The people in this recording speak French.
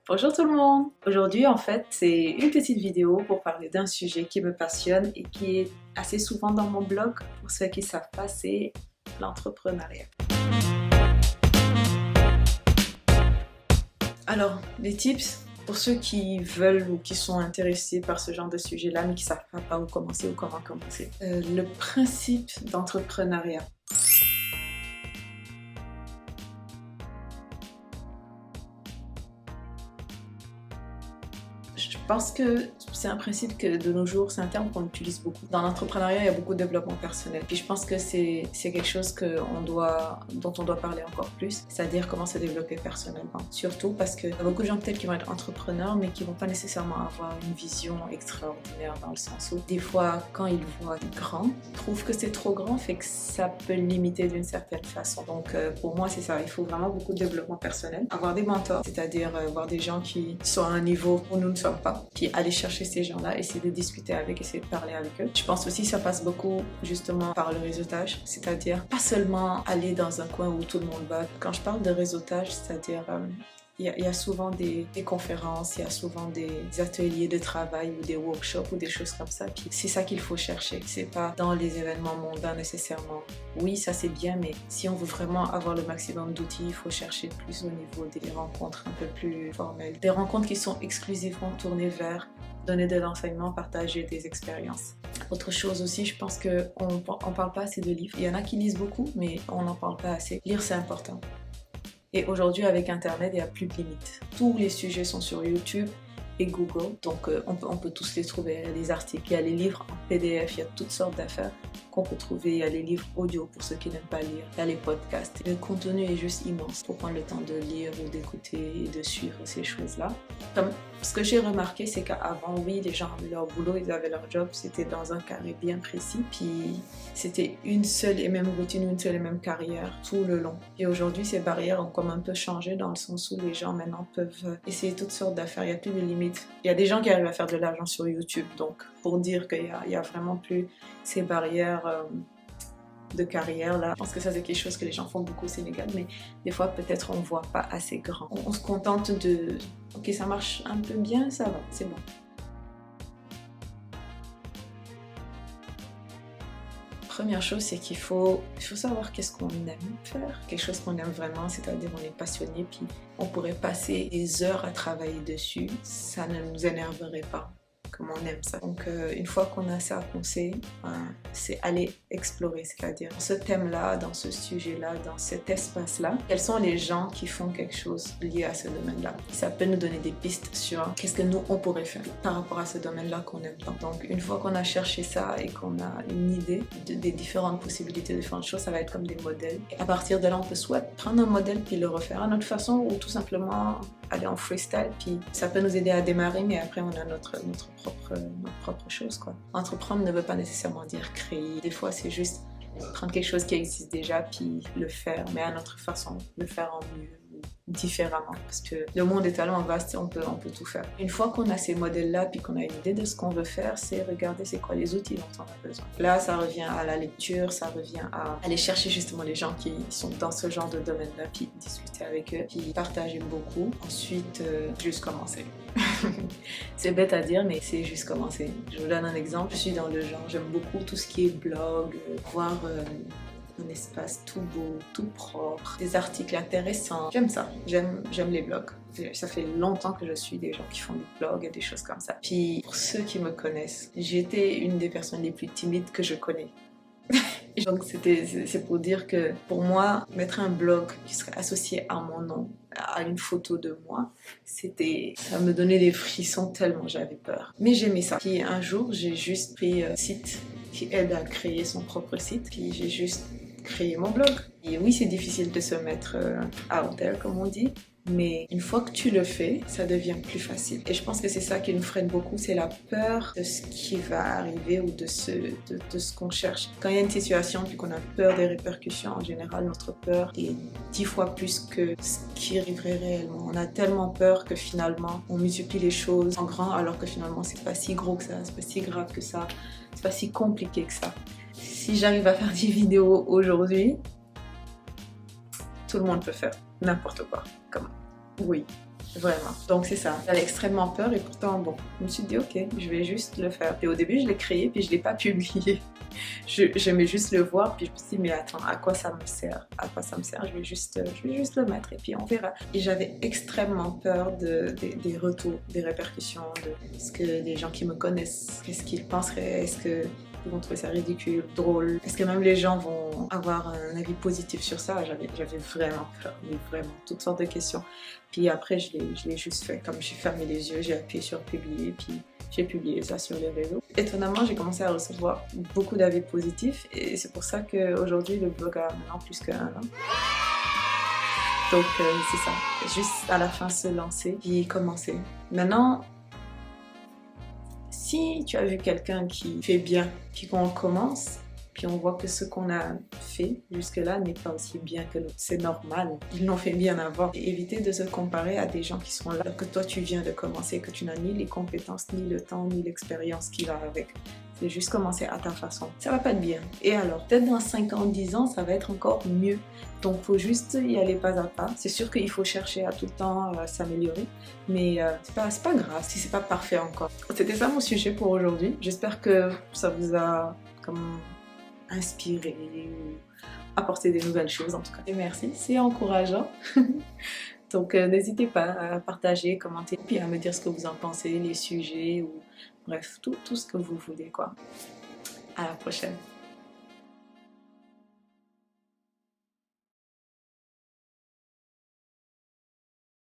Bonjour tout le monde! Aujourd'hui en fait c'est une petite vidéo pour parler d'un sujet qui me passionne et qui est assez souvent dans mon blog. Pour ceux qui ne savent pas, c'est l'entrepreneuriat. Alors, les tips pour ceux qui veulent ou qui sont intéressés par ce genre de sujet-là mais qui ne savent pas par où commencer ou comment commencer. Le principe d'entrepreneuriat. Je pense que c'est un principe que de nos jours, c'est un terme qu'on utilise beaucoup. Dans l'entrepreneuriat, il y a beaucoup de développement personnel. Puis je pense que c'est quelque chose dont on doit parler encore plus, c'est-à-dire comment se développer personnellement. Surtout parce qu'il y a beaucoup de gens peut-être qui vont être entrepreneurs, mais qui vont pas nécessairement avoir une vision extraordinaire dans le sens où des fois, quand ils voient grand, ils trouvent que c'est trop grand, fait que ça peut limiter d'une certaine façon. Donc pour moi, c'est ça. Il faut vraiment beaucoup de développement personnel. Avoir des mentors, c'est-à-dire voir des gens qui sont à un niveau où nous ne sommes pas, puis aller chercher ces gens-là, essayer de discuter avec, essayer de parler avec eux. Je pense aussi que ça passe beaucoup justement par le réseautage, c'est-à-dire pas seulement aller dans un coin où tout le monde va. Quand je parle de réseautage, c'est-à-dire il y a souvent des conférences, il y a souvent des ateliers de travail ou des workshops ou des choses comme ça. Puis c'est ça qu'il faut chercher. C'est pas dans les événements mondains nécessairement. Oui, ça c'est bien, mais si on veut vraiment avoir le maximum d'outils, il faut chercher plus au niveau des rencontres un peu plus formelles. Des rencontres qui sont exclusivement tournées vers donner de l'enseignement, partager des expériences. Autre chose aussi, je pense qu'on parle pas assez de livres. Il y en a qui lisent beaucoup, mais on n'en parle pas assez. Lire, c'est important. Et aujourd'hui, avec Internet, il n'y a plus de limites. Tous les sujets sont sur YouTube et Google, donc on peut tous les trouver. Il y a les articles, il y a les livres en PDF, il y a toutes sortes d'affaires qu'on peut trouver. Il y a les livres audio pour ceux qui n'aiment pas lire, il y a les podcasts. Le contenu est juste immense pour prendre le temps de lire ou d'écouter et de suivre ces choses-là. Comme ce que j'ai remarqué, c'est qu'avant, oui, les gens avaient leur boulot, ils avaient leur job, c'était dans un carré bien précis, puis c'était une seule et même routine, une seule et même carrière tout le long. Et aujourd'hui, ces barrières ont comme un peu changé dans le sens où les gens maintenant peuvent essayer toutes sortes d'affaires, il n'y a plus de limites. Il y a des gens qui arrivent à faire de l'argent sur YouTube, donc pour dire qu'il y a vraiment plus ces barrières de carrière là. Je pense que ça c'est quelque chose que les gens font beaucoup au Sénégal, mais des fois peut-être on voit pas assez grand. On se contente de ok, ça marche un peu bien, ça va, c'est bon. Première chose, c'est qu'il faut savoir qu'est-ce qu'on aime faire, quelque chose qu'on aime vraiment, c'est-à-dire on est passionné, puis on pourrait passer des heures à travailler dessus, ça ne nous énerverait pas. Comme on aime ça. Donc une fois qu'on a ça, qu'on sait, c'est aller explorer, c'est-à-dire dans ce thème-là, dans ce sujet-là, dans cet espace-là, quels sont les gens qui font quelque chose lié à ce domaine-là. Ça peut nous donner des pistes sur qu'est-ce que nous, on pourrait faire par rapport à ce domaine-là qu'on aime tant. Donc une fois qu'on a cherché ça et qu'on a une idée des différentes possibilités, de différentes choses, ça va être comme des modèles. Et à partir de là, on peut soit prendre un modèle puis le refaire à notre façon ou tout simplement aller en freestyle, puis ça peut nous aider à démarrer, mais après on a notre propre chose, quoi. Entreprendre ne veut pas nécessairement dire créer. Des fois, c'est juste prendre quelque chose qui existe déjà, puis le faire, mais à notre façon, le faire en mieux, différemment, parce que le monde est tellement vaste, on peut tout faire. Une fois qu'on a ces modèles-là, puis qu'on a une idée de ce qu'on veut faire, c'est regarder c'est quoi les outils dont on a besoin. Là, ça revient à la lecture, ça revient à aller chercher justement les gens qui sont dans ce genre de domaine-là, puis discuter avec eux, puis partager beaucoup. Ensuite, juste commencer. C'est bête à dire, mais c'est juste commencer. Je vous donne un exemple. Je suis dans le genre, j'aime beaucoup tout ce qui est blog, voir un espace tout beau, tout propre, des articles intéressants. J'aime ça, j'aime les blogs. Ça fait longtemps que je suis des gens qui font des blogs et des choses comme ça. Puis pour ceux qui me connaissent, j'étais une des personnes les plus timides que je connais. Donc c'est pour dire que pour moi, mettre un blog qui serait associé à mon nom, à une photo de moi, ça me donnait des frissons tellement j'avais peur. Mais j'aimais ça. Puis un jour, j'ai juste pris un site qui aide à créer son propre site. Puis j'ai juste créé mon blog. Et oui, c'est difficile de se mettre out there, comme on dit. Mais une fois que tu le fais, ça devient plus facile. Et je pense que c'est ça qui nous freine beaucoup, c'est la peur de ce qui va arriver ou de ce qu'on cherche. Quand il y a une situation puis qu'on a peur des répercussions, en général, notre peur est 10 fois plus que ce qui arriverait réellement. On a tellement peur que finalement, on multiplie les choses en grand alors que finalement, c'est pas si gros que ça, c'est pas si grave que ça, c'est pas si compliqué que ça. Si j'arrive à faire des vidéos aujourd'hui, tout le monde peut faire n'importe quoi. Comme oui, Vraiment. Donc c'est ça. J'avais extrêmement peur et pourtant, bon, je me suis dit, ok, je vais juste le faire. Et au début, je l'ai créé, puis je ne l'ai pas publié. J'aimais juste le voir, puis je me suis dit, mais attends, à quoi ça me sert? À quoi ça me sert? Je vais juste le mettre et puis on verra. Et j'avais extrêmement peur des retours, des répercussions, de ce que les gens qui me connaissent, qu'est-ce qu'ils penseraient, est-ce que ils vont trouver ça ridicule, drôle. Est-ce que même les gens vont avoir un avis positif sur ça? J'avais vraiment peur, mais vraiment, toutes sortes de questions. Puis après, je l'ai juste fait. Comme j'ai fermé les yeux, j'ai appuyé sur publier, puis j'ai publié ça sur les réseaux. Étonnamment, j'ai commencé à recevoir beaucoup d'avis positifs et c'est pour ça qu'aujourd'hui, le blog a maintenant plus qu'un an. Donc c'est ça, juste à la fin se lancer, puis commencer. Maintenant, si tu as vu quelqu'un qui fait bien, puis qu'on commence, puis on voit que ce qu'on a fait jusque-là n'est pas aussi bien que l'autre, c'est normal. Ils l'ont fait bien avant. Et éviter de se comparer à des gens qui sont là, que toi tu viens de commencer, que tu n'as ni les compétences, ni le temps, ni l'expérience qui va avec. C'est juste commencer à ta façon. Ça va pas être bien. Et alors, peut-être dans 5 ans, 10 ans, ça va être encore mieux. Donc, faut juste y aller pas à pas. C'est sûr qu'il faut chercher à tout le temps s'améliorer, mais c'est pas grave si c'est pas parfait encore. C'était ça mon sujet pour aujourd'hui. J'espère que ça vous a comme inspiré ou apporté des nouvelles choses en tout cas. Et merci, c'est encourageant. Donc, n'hésitez pas à partager, commenter, puis à me dire ce que vous en pensez, les sujets ou bref, tout ce que vous voulez quoi. À la prochaine.